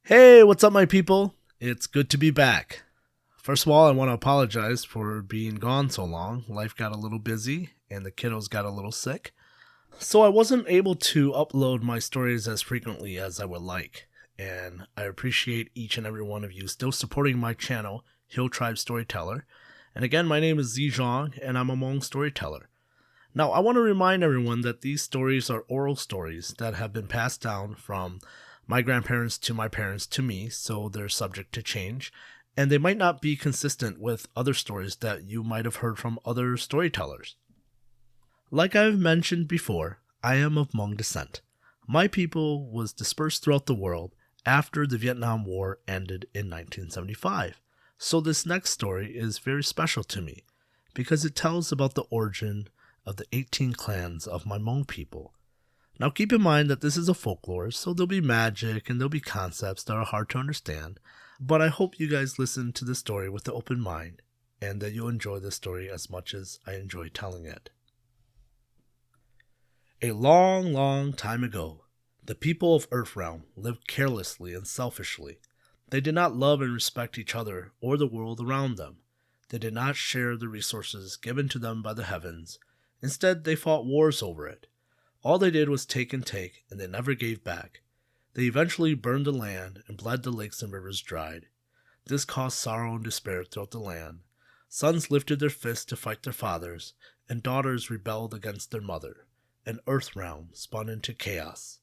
Hey, what's up, my people? It's good to be back. First of all, I want to apologize for being gone so long. Life got a little busy and the kiddos got a little sick. So I wasn't able to upload my stories as frequently as I would like. And I appreciate each and every one of you still supporting my channel, Hill Tribe Storyteller. And again, my name is Zhang and I'm a Hmong storyteller. Now, I want to remind everyone that these stories are oral stories that have been passed down from my grandparents to my parents to me, so they're subject to change, and they might not be consistent with other stories that you might have heard from other storytellers. Like I've mentioned before, I am of Hmong descent. My people was dispersed throughout the world after the Vietnam War ended in 1975. So this next story is very special to me because it tells about the origin of the 18 clans of my Hmong people. Now keep in mind that this is a folklore, so there'll be magic and there'll be concepts that are hard to understand, but I hope you guys listen to the story with an open mind and that you'll enjoy the story as much as I enjoy telling it. A long, long time ago, the people of Earthrealm lived carelessly and selfishly. They did not love and respect each other or the world around them. They did not share the resources given to them by the heavens. Instead, they fought wars over it. All they did was take, and they never gave back. They eventually burned the land and bled the lakes and rivers dried. This caused sorrow and despair throughout the land. Sons lifted their fists to fight their fathers, and daughters rebelled against their mother, and Earthrealm spun into chaos.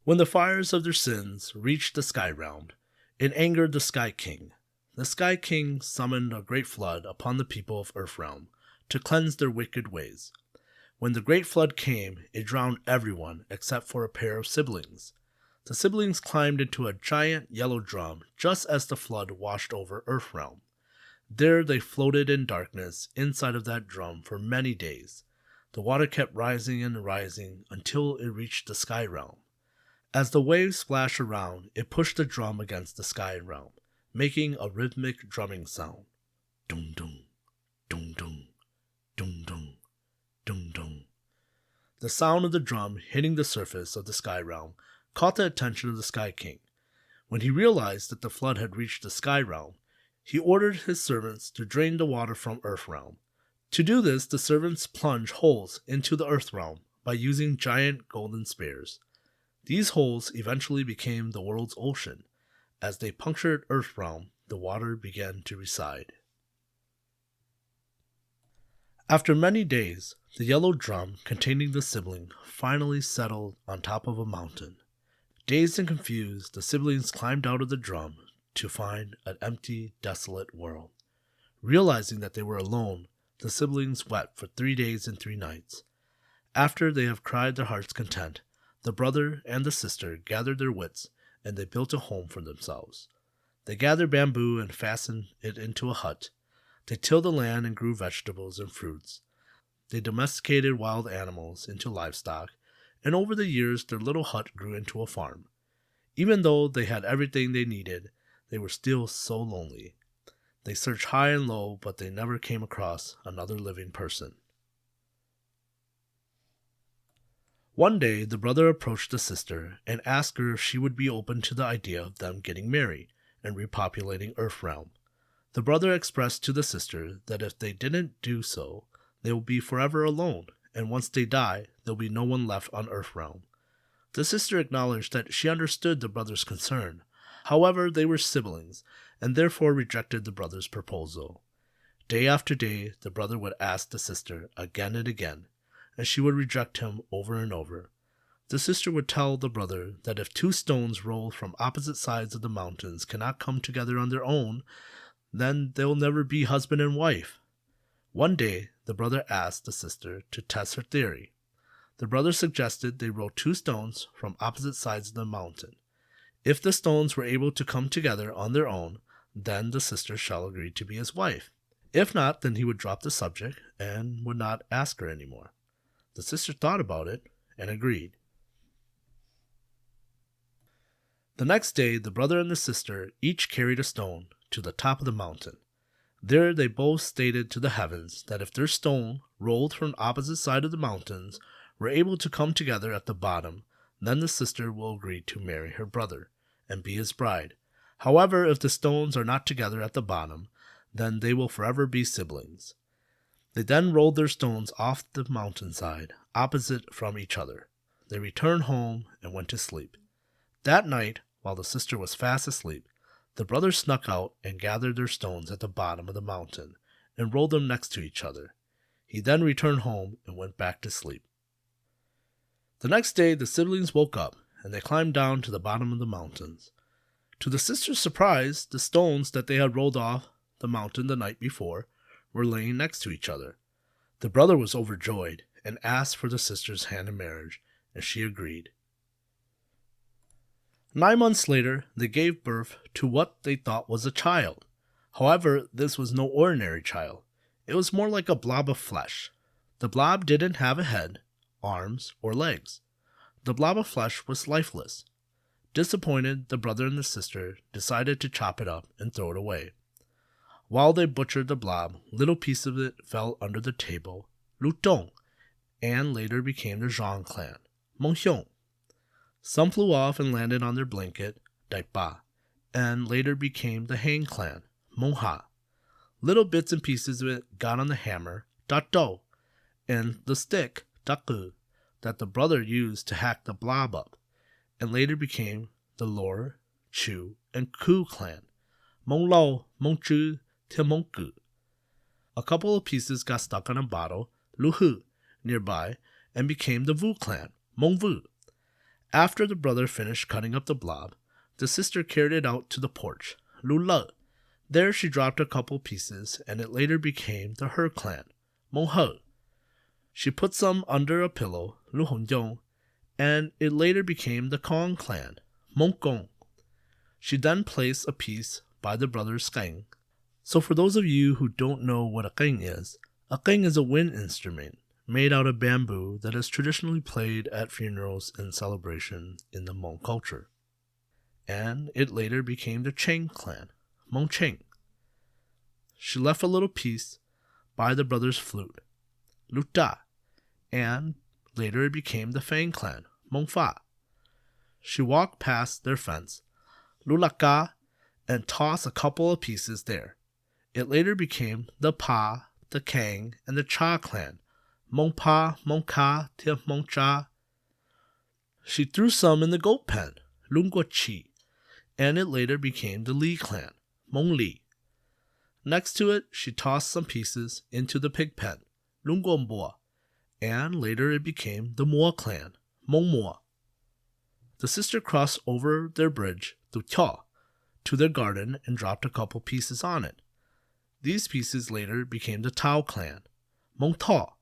When the fires of their sins reached the Sky Realm, it angered the Sky King. The Sky King summoned a great flood upon the people of Earthrealm to cleanse their wicked ways. When the great flood came, it drowned everyone except for a pair of siblings. The siblings climbed into a giant yellow drum just as the flood washed over Earthrealm. There they floated in darkness inside of that drum for many days. The water kept rising and rising until it reached the Sky Realm. As the waves splashed around, it pushed the drum against the Sky Realm, making a rhythmic drumming sound. Dum dum, dum dum, dum dum, dum dum. The sound of the drum hitting the surface of the Sky Realm caught the attention of the Sky King. When he realized that the flood had reached the Sky Realm, he ordered his servants to drain the water from Earthrealm. To do this, the servants plunged holes into the Earthrealm by using giant golden spears. These holes eventually became the world's ocean. As they punctured Earthrealm, the water began to recede. After many days, the yellow drum containing the sibling finally settled on top of a mountain. Dazed and confused, the siblings climbed out of the drum to find an empty, desolate world. Realizing that they were alone, the siblings wept for 3 days and 3 nights. After they have cried their heart's content, the brother and the sister gathered their wits and they built a home for themselves. They gathered bamboo and fastened it into a hut. They tilled the land and grew vegetables and fruits. They domesticated wild animals into livestock, and over the years their little hut grew into a farm. Even though they had everything they needed, they were still so lonely. They searched high and low, but they never came across another living person. One day, the brother approached the sister and asked her if she would be open to the idea of them getting married and repopulating Earthrealm. The brother expressed to the sister that if they didn't do so, they will be forever alone, and once they die, there will be no one left on Earthrealm. The sister acknowledged that she understood the brother's concern. However, they were siblings, and therefore rejected the brother's proposal. Day after day, the brother would ask the sister again and again, and she would reject him over and over. The sister would tell the brother that if 2 stones rolled from opposite sides of the mountains cannot come together on their own, then they'll never be husband and wife. One day, the brother asked the sister to test her theory. The brother suggested they roll 2 stones from opposite sides of the mountain. If the stones were able to come together on their own, then the sister shall agree to be his wife. If not, then he would drop the subject and would not ask her anymore. The sister thought about it and agreed. The next day, the brother and the sister each carried a stone to the top of the mountain. There they both stated to the heavens that if their stone, rolled from opposite side of the mountains, were able to come together at the bottom, then the sister will agree to marry her brother, and be his bride. However, if the stones are not together at the bottom, then they will forever be siblings. They then rolled their stones off the mountainside, opposite from each other. They returned home and went to sleep. That night, while the sister was fast asleep, the brothers snuck out and gathered their stones at the bottom of the mountain and rolled them next to each other. He then returned home and went back to sleep. The next day, the siblings woke up and they climbed down to the bottom of the mountains. To the sister's surprise, the stones that they had rolled off the mountain the night before were laying next to each other. The brother was overjoyed and asked for the sister's hand in marriage, and she agreed. 9 months later, they gave birth to what they thought was a child. However, this was no ordinary child. It was more like a blob of flesh. The blob didn't have a head, arms, or legs. The blob of flesh was lifeless. Disappointed, the brother and the sister decided to chop it up and throw it away. While they butchered the blob, little pieces of it fell under the table, Lutong, and later became the Zhang clan, Mengxiong. Some flew off and landed on their blanket, Daipa, and later became the Han clan, Mengha. Little bits and pieces of it got on the hammer, Datou, and the stick, Daku, that the brother used to hack the blob up, and later became the Lor, Chu, and Ku clan, Menglou, Mengzhu, Timonggu. A couple of pieces got stuck on a bottle, Luhu, nearby, and became the Vu clan, Mengvu. After the brother finished cutting up the blob, the sister carried it out to the porch, Lule. There she dropped a couple pieces, and it later became the Her clan, Menghe. She put some under a pillow, Lu Hongyong, and it later became the Kong clan, Menggong. She then placed a piece by the brother's geng. So for those of you who don't know what a geng is a wind instrument made out of bamboo that is traditionally played at funerals and celebration in the Hmong culture. And it later became the Cheng clan, Meng Cheng. She left a little piece by the brother's flute, Luta, and later it became the Fang clan, Meng Fa. She walked past their fence, Lulaka, and tossed a couple of pieces there. It later became the Pa, the Kang, and the Cha clan, Meng Pa, Meng Ka, Tia Meng Cha. She threw some in the goat pen, Lungua Chi, and it later became the Li clan, Meng Li. Next to it, she tossed some pieces into the pig pen, Lungguanbo, and later it became the Mo clan, Meng Mo. The sister crossed over their bridge, through Tia, to their garden and dropped a couple pieces on it. These pieces later became the Tao clan, Meng Tao.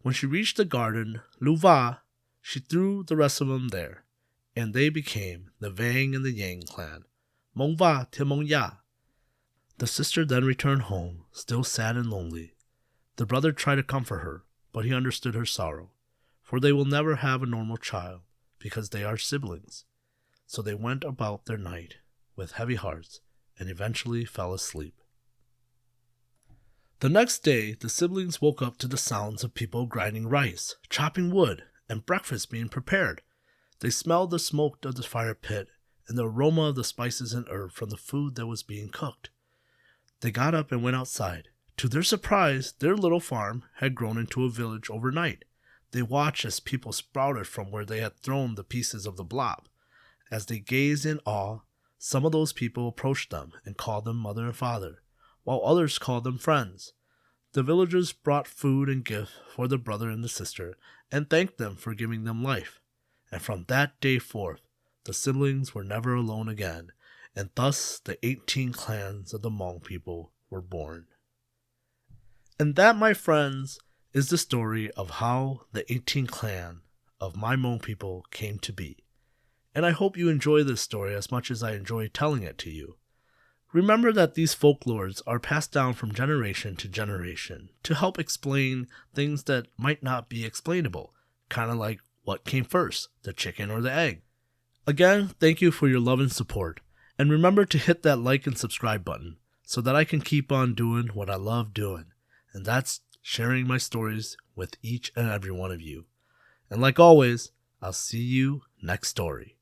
When she reached the garden, Lu Va, she threw the rest of them there, and they became the Vang and the Yang clan, Meng Va Tia Meng Ya. The sister then returned home, still sad and lonely. The brother tried to comfort her, but he understood her sorrow, for they will never have a normal child, because they are siblings. So they went about their night with heavy hearts, and eventually fell asleep. The next day, the siblings woke up to the sounds of people grinding rice, chopping wood, and breakfast being prepared. They smelled the smoke of the fire pit and the aroma of the spices and herb from the food that was being cooked. They got up and went outside. To their surprise, their little farm had grown into a village overnight. They watched as people sprouted from where they had thrown the pieces of the blob. As they gazed in awe, some of those people approached them and called them mother and father, while others called them friends. The villagers brought food and gifts for the brother and the sister, and thanked them for giving them life. And from that day forth, the siblings were never alone again, and thus the 18 clans of the Hmong people were born. And that, my friends, is the story of how the 18 clan of my Hmong people came to be. And I hope you enjoy this story as much as I enjoy telling it to you. Remember that these folklores are passed down from generation to generation to help explain things that might not be explainable, kind of like what came first, the chicken or the egg. Again, thank you for your love and support, and remember to hit that like and subscribe button so that I can keep on doing what I love doing, and that's sharing my stories with each and every one of you. And like always, I'll see you next story.